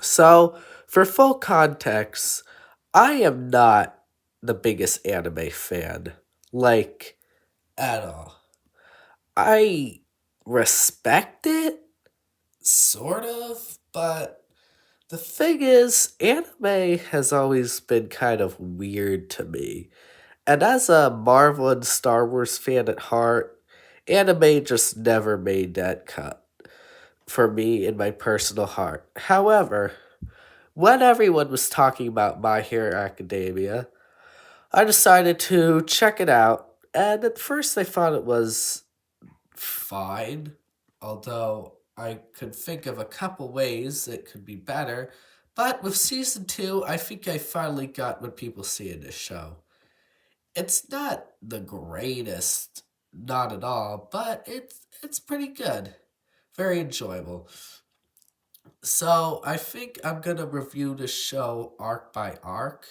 So, for full context, I am not the biggest anime fan, like, at all. I respect it, sort of, but the thing is, anime has always been kind of weird to me. And as a Marvel and Star Wars fan at heart, anime just never made that cut for me in my personal heart. However, when everyone was talking about My Hero Academia, I decided to check it out. And at first, I thought it was fine, although I could think of a couple ways it could be better. But with season two, I think I finally got what people see in this show. It's not the greatest, not at all, but it's pretty good, very enjoyable. So I think I'm gonna review the show arc by arc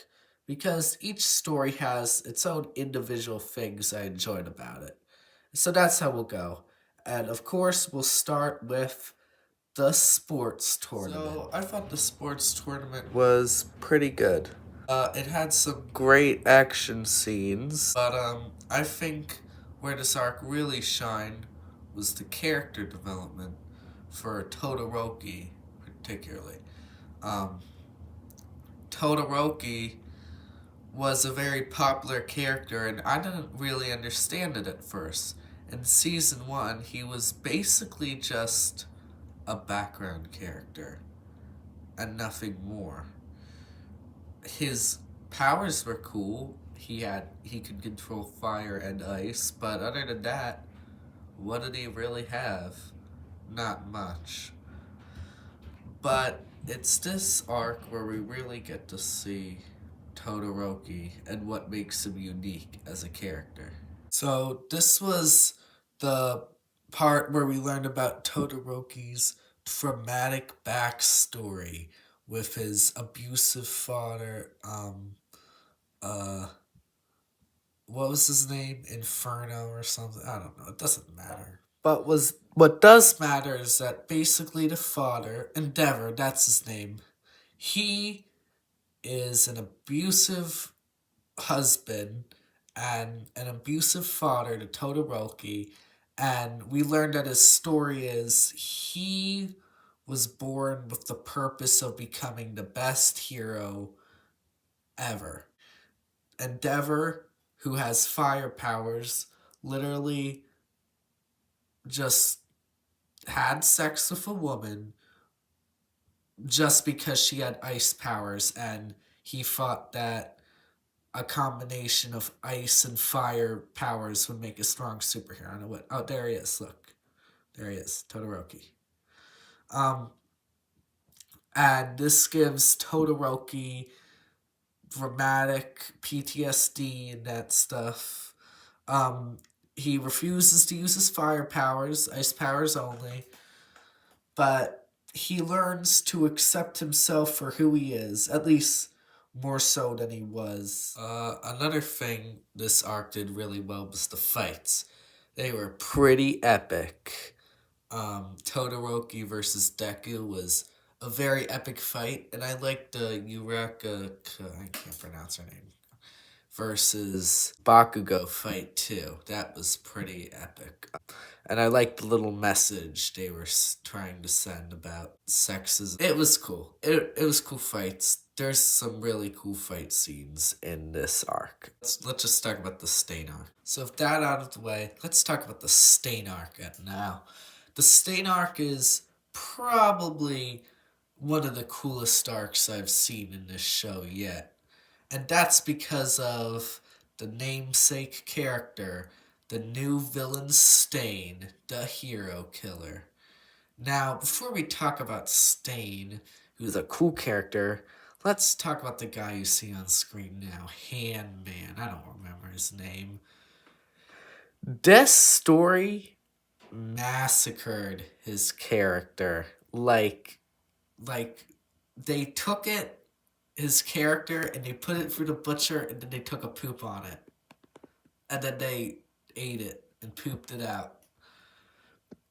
because each story has its own individual things I enjoyed about it. So that's how we'll go. And of course, we'll start with the sports tournament. So I thought the sports tournament was pretty good. It had some great action scenes, but I think where this arc really shined was the character development for Todoroki, particularly. Um, Todoroki was a very popular character, and I didn't really understand it at first. In season one, he was basically just a background character and nothing more. His powers were cool. He could control fire and ice, but other than that, what did he really have? Not much. But it's this arc where we really get to see Todoroki and what makes him unique as a character. So this was the part where we learned about Todoroki's traumatic backstory with his abusive father, uh what was his name? Inferno or something? I don't know. It doesn't matter. But was what does matter is that basically the father, Endeavor, that's his name, he is an abusive husband and an abusive father to Todoroki, and we learned that his story is he was born with the purpose of becoming the best hero ever. Endeavor, who has fire powers, literally just had sex with a woman just because she had ice powers, and he thought that a combination of ice and fire powers would make a strong superhero. I don't know what. Oh, there he is. Look, there he is, Todoroki. Um, and this gives Todoroki dramatic PTSD and that stuff. Um, he refuses to use his fire powers, ice powers only, but he learns to accept himself for who he is, at least more so than he was. Another thing this arc did really well was the fights. They were pretty epic. Todoroki versus Deku was a very epic fight, and I liked the Yuraka, I can't pronounce her name, versus Bakugo fight too. That was pretty epic. And I liked the little message they were trying to send about sexism. It was cool. It was cool fights. There's some really cool fight scenes in this arc. Let's just talk about the Stain arc. So with that out of the way, let's talk about the Stain arc now. The Stain arc is probably one of the coolest arcs I've seen in this show yet. And that's because of the namesake character, the new villain Stain, the hero killer. Now, before we talk about Stain, who's a cool character, let's talk about the guy you see on screen now, Handman. I don't remember his name. This story massacred his character. Like they took his character and they put it through the butcher and then they took a poop on it. And then they ate it and pooped it out.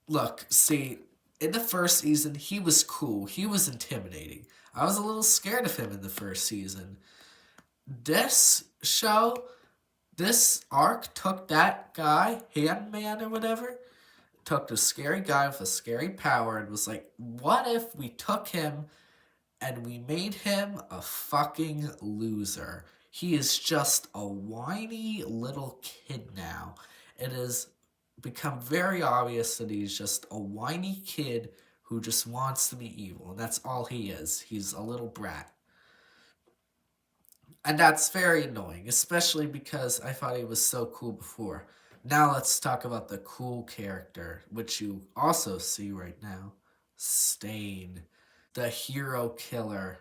Look, see, in the first season, he was cool. He was intimidating. I was a little scared of him in the first season. This show, this arc took that guy, Handman or whatever, took a scary guy with a scary power and was like, what if we took him and we made him a fucking loser? He is just a whiny little kid now. It has become very obvious that he's just a whiny kid who just wants to be evil, and that's all he is. He's a little brat. And that's very annoying, especially because I thought he was so cool before. Now let's talk about the cool character, which you also see right now. Stain, the hero killer.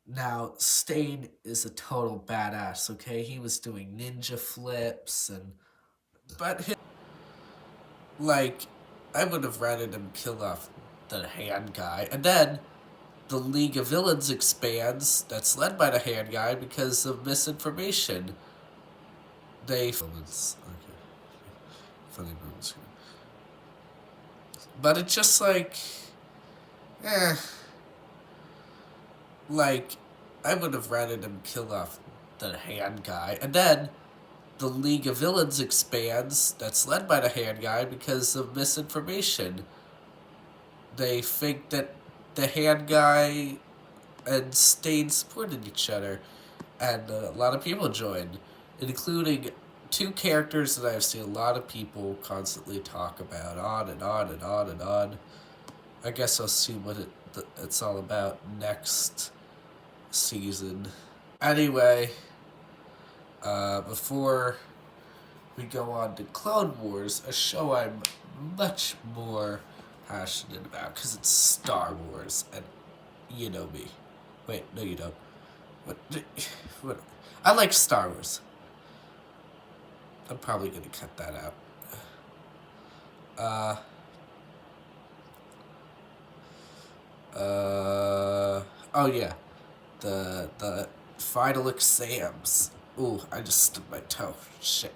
Now, Stain is a total badass, okay? He was doing ninja flips and but his, like I would have rather him kill off the hand guy. And then the League of Villains expands that's led by the hand guy because of misinformation. They villains. Okay. Funny moments here. But it's just like eh. Like I would have rather him kill off the hand guy. And then the League of Villains expands that's led by the hand guy because of misinformation. They think that the hand guy and Stain supported each other, and a lot of people joined, including two characters that I've seen a lot of people constantly talk about, on and on and on and on. I guess I'll see what it's all about next season. Anyway, before we go on to Clone Wars, a show I'm much more passionate about because it's Star Wars, and you know me. Wait, no, you don't. What? What? I like Star Wars. I'm probably gonna cut that out. Uh. Oh yeah, the final exams. Ooh, I just stubbed my toe. Shit.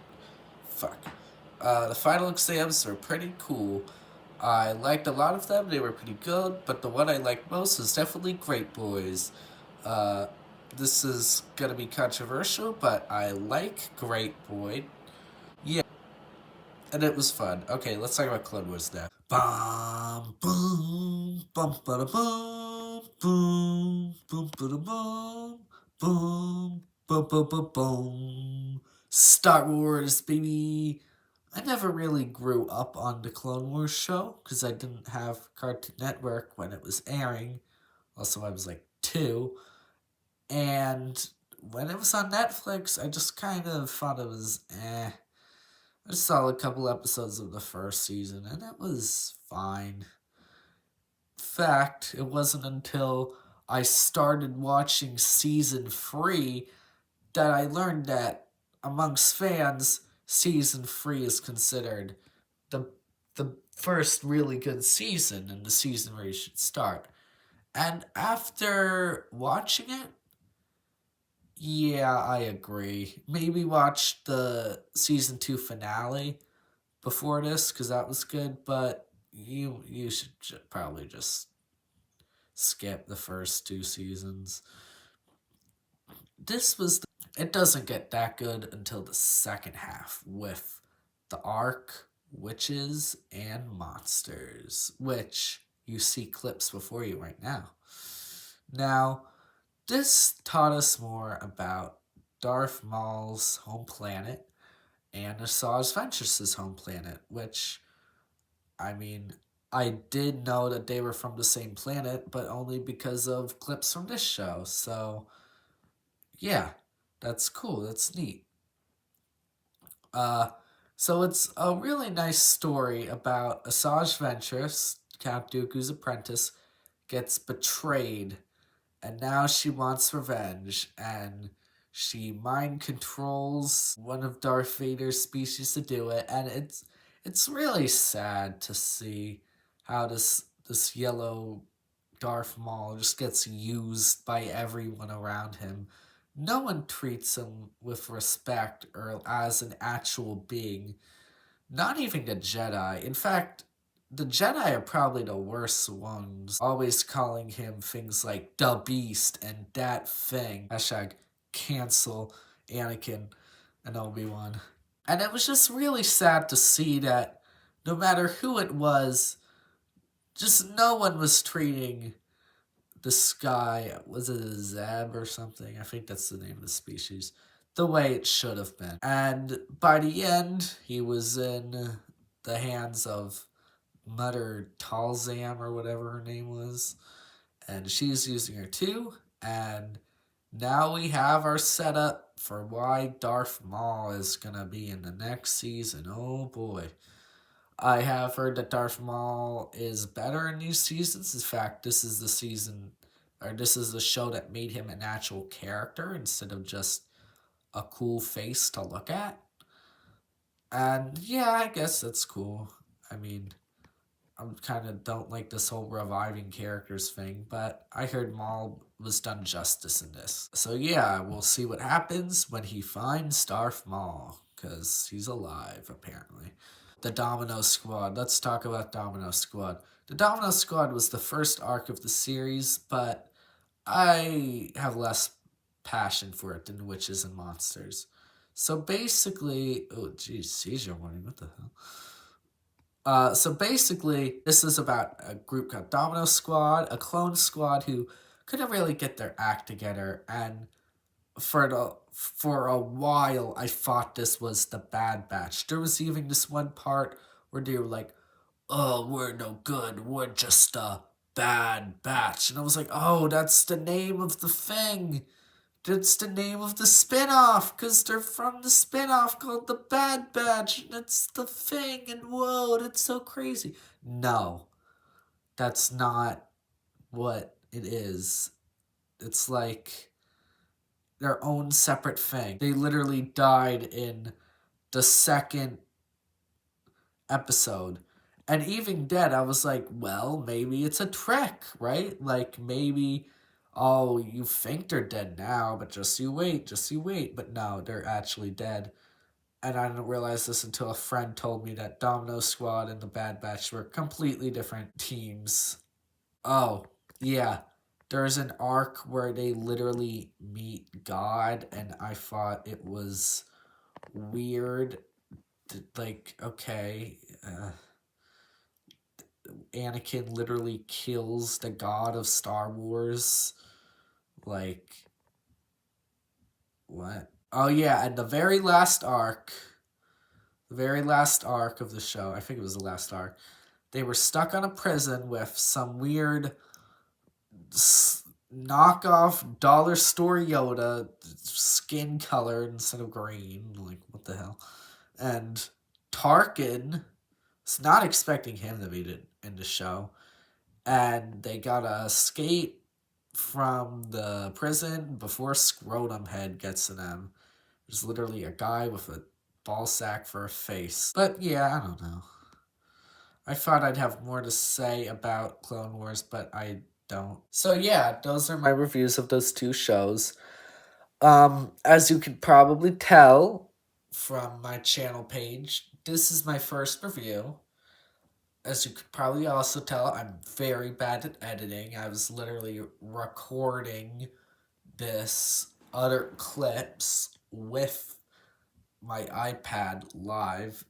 Fuck. The final exams were pretty cool. I liked a lot of them. They were pretty good, but the one I liked most was definitely Great Boys. Uh, this is gonna be controversial, but I like Great Boy. Yeah, and it was fun. Okay, let's talk about Clone Wars now. Bum boom bum ba bum boom boom ba bum boom boom boom boom boom. Star Wars, baby. I never really grew up on the Clone Wars show because I didn't have Cartoon Network when it was airing. Also, I was like 2. And when it was on Netflix, I just kind of thought it was eh. I saw a couple episodes of the first season and it was fine. Fact, it wasn't until I started watching season 3 that I learned that amongst fans, season 3 is considered the the first really good season and the season where you should start. And after watching it, yeah, I agree. Maybe watch the season 2 finale before this because that was good, but you should probably just skip the first 2 seasons. This was it doesn't get that good until the second half with the arc Witches and Monsters, which you see clips before you right now. Now, this taught us more about Darth Maul's home planet and Asajj Ventress's home planet, which, I mean, I did know that they were from the same planet, but only because of clips from this show. So, yeah, that's cool. That's neat. Uh, so it's a really nice story about Asajj Ventress, Count Dooku's apprentice, gets betrayed, and now she wants revenge, and she mind controls one of Darth Vader's species to do it, and it's really sad to see how this yellow Darth Maul just gets used by everyone around him. No one treats him with respect or as an actual being. Not even the Jedi. In fact, the Jedi are probably the worst ones, always calling him things like the Beast and that thing. Hashtag cancel Anakin and Obi-Wan. And it was just really sad to see that no matter who it was, just no one was treating this guy, was it a Zeb or something? I think that's the name of the species. The way it should have been. And by the end, he was in the hands of Mother Talzam or whatever her name was. And she's using her too. And now we have our setup for why Darth Maul is gonna be in the next season. Oh boy. I have heard that Darth Maul is better in these seasons. In fact, this is the season, or this is the show that made him an actual character instead of just a cool face to look at. And yeah, I guess that's cool. I mean, I kind of don't like this whole reviving characters thing, but I heard Maul was done justice in this. So yeah, we'll see what happens when he finds Darth Maul, because he's alive, apparently. The Domino Squad. Let's talk about Domino Squad. The Domino Squad was the first arc of the series, but I have less passion for it than Witches and Monsters. So basically, oh geez, seizure warning, what the hell? So basically, this is about a group called Domino Squad, a clone squad who couldn't really get their act together, and for a while, I thought this was the Bad Batch. There was even this one part where they were like, "Oh, we're no good. We're just a Bad Batch," and I was like, "Oh, that's the name of the thing." That's the name of the spin-off, because they're from the spin-off called The Bad Batch, and it's the thing, and whoa, that's so crazy. No, that's not what it is. It's like their own separate thing. They literally died in the second episode. And even then, I was like, well, maybe it's a trick, right? Like, maybe, oh, you think they're dead now, but just you wait, just you wait. But no, they're actually dead. And I didn't realize this until a friend told me that Domino Squad and the Bad Batch were completely different teams. Oh, yeah. There's an arc where they literally meet God, and I thought it was weird. Like, okay, Anakin literally kills the god of Star Wars. Like, what? Oh, yeah, and the very last arc of the show, I think it was the last arc, they were stuck on a prison with some weird knockoff dollar store Yoda, skin color instead of green. Like, what the hell? And Tarkin, was not expecting him to be in the show. And they gotta escape from the prison before Scrotum Head gets to them. There's literally a guy with a ball sack for a face. But yeah, I don't know. I thought I'd have more to say about Clone Wars, but I don't. So yeah, those are my reviews of those two shows. As you can probably tell from my channel page, this is my first review. As you could probably also tell, I'm very bad at editing. I was literally recording this other clips with my iPad live,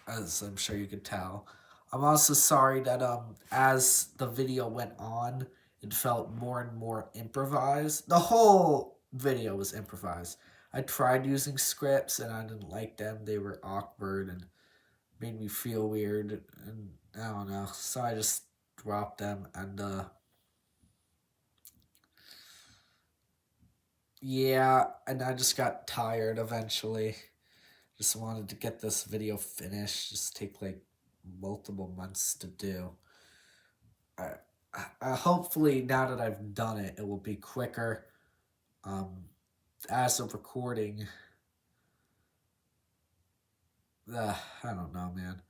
as I'm sure you could tell. I'm also sorry that as the video went on, it felt more and more improvised. The whole video was improvised. I tried using scripts and I didn't like them. They were awkward and made me feel weird, and I don't know. So I just dropped them, and yeah, and I just got tired eventually. Just wanted to get this video finished. Just take like multiple months to do. Hopefully now that I've done it, it will be quicker. As of recording, I don't know, man.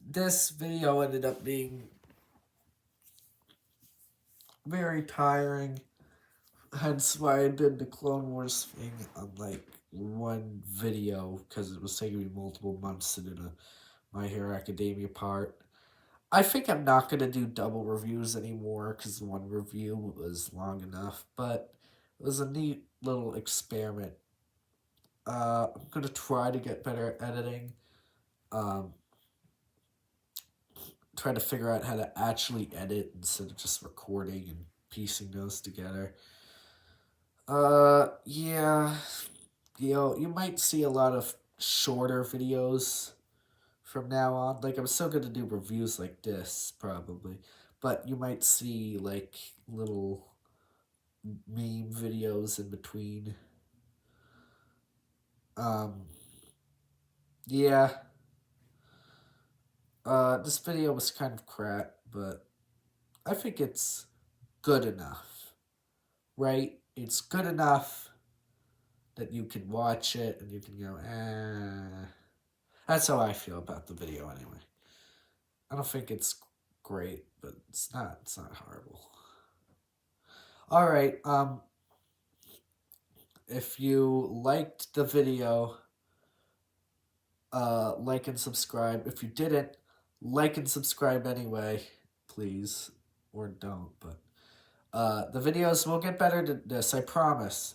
This video ended up being very tiring. Hence why I did the Clone Wars thing on like one video, because it was taking me multiple months to do the My Hero Academia part. I think I'm not going to do double reviews anymore because one review was long enough, but it was a neat little experiment. I'm going to try to get better at editing, um, try to figure out how to actually edit instead of just recording and piecing those together. Yeah, you might see a lot of shorter videos from now on. Like, I'm still going to do reviews like this, probably. But you might see, like, little meme videos in between. Um, yeah. This video was kind of crap, but I think it's good enough, right? It's good enough that you can watch it and you can go, eh. That's how I feel about the video anyway. I don't think it's great, but it's not horrible. All right, if you liked the video, like and subscribe. If you didn't, like and subscribe anyway, please, or don't. But the videos will get better than this, I promise.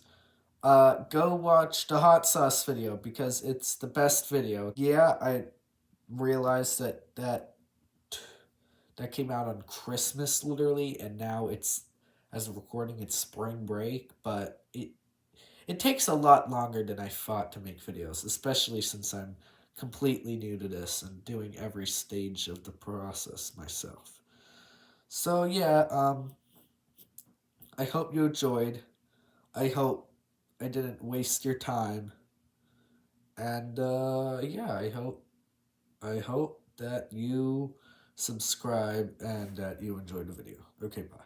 Go watch the hot sauce video because it's the best video. Yeah, I realized that came out on Christmas literally, and now it's as of recording it's spring break, but it takes a lot longer than I thought to make videos, especially since I'm completely new to this and doing every stage of the process myself. So yeah, I hope you enjoyed. I hope I didn't waste your time. And yeah, I hope that you subscribe and that you enjoyed the video. Okay, bye.